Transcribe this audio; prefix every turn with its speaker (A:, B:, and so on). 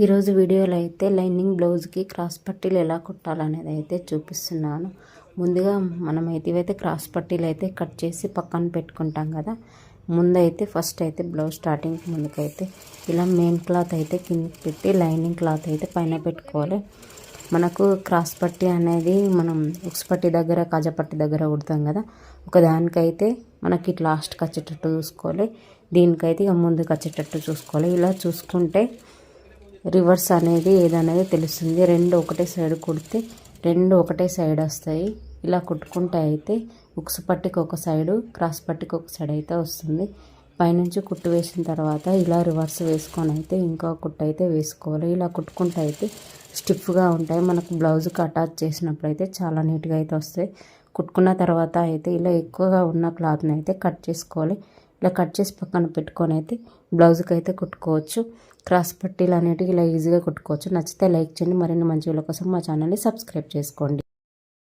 A: ఈరోజు వీడియోలో అయితే లైనింగ్ బ్లౌజ్కి క్రాస్ పట్టీలు ఎలా కుట్టాలనేది అయితే చూపిస్తున్నాను. ముందుగా మనమైతే ఇవైతే క్రాస్ పట్టీలు అయితే కట్ చేసి పక్కన పెట్టుకుంటాం కదా. ముందైతే ఫస్ట్ అయితే బ్లౌజ్ స్టార్టింగ్ ముందుకైతే ఇలా మెయిన్ క్లాత్ అయితే కిందకి పెట్టి లైనింగ్ క్లాత్ అయితే పైన పెట్టుకోవాలి. మనకు క్రాస్ పట్టీ అనేది మనం ఉక్స్ పట్టీ దగ్గర కాజా పట్టీ దగ్గర కుడతాం కదా. ఒకదానికైతే మనకి లాస్ట్కి వచ్చేటట్టు చూసుకోవాలి, దీనికైతే ఇక ముందుకు వచ్చేటట్టు చూసుకోవాలి. ఇలా చూసుకుంటే రివర్స్ అనేది ఏదనేది తెలుస్తుంది. రెండు ఒకటే సైడ్ కుడితే రెండు ఒకటే సైడ్ వస్తాయి. ఇలా కుట్టుకుంటే అయితే ఉక్స్ పట్టికి ఒక సైడు, క్రాస్ పట్టికి ఒక సైడ్ అయితే వస్తుంది. పైనుంచి కుట్టు వేసిన తర్వాత ఇలా రివర్స్ వేసుకొని అయితే ఇంకో కుట్టు అయితే వేసుకోవాలి. ఇలా కుట్టుకుంటే అయితే స్టిఫ్గా ఉంటాయి. మనకు బ్లౌజ్కి అటాచ్ చేసినప్పుడు అయితే చాలా నీట్గా అయితే వస్తాయి. కుట్టుకున్న తర్వాత అయితే ఇలా ఎక్కువగా ఉన్న క్లాత్ని అయితే కట్ చేసుకోవాలి. ఇలా కట్ చేసి పక్కన పెట్టుకొని అయితే బ్లౌజ్కి అయితే కుట్టుకోవచ్చు. క్రాస్ పట్టీలు అనేటివి ఇలా ఈజీగా కుట్టుకోవచ్చు. నచ్చితే లైక్ చేయండి. మరిన్ని మంచి వీడియోల కోసం మా ఛానల్ని సబ్స్క్రైబ్ చేసుకోండి.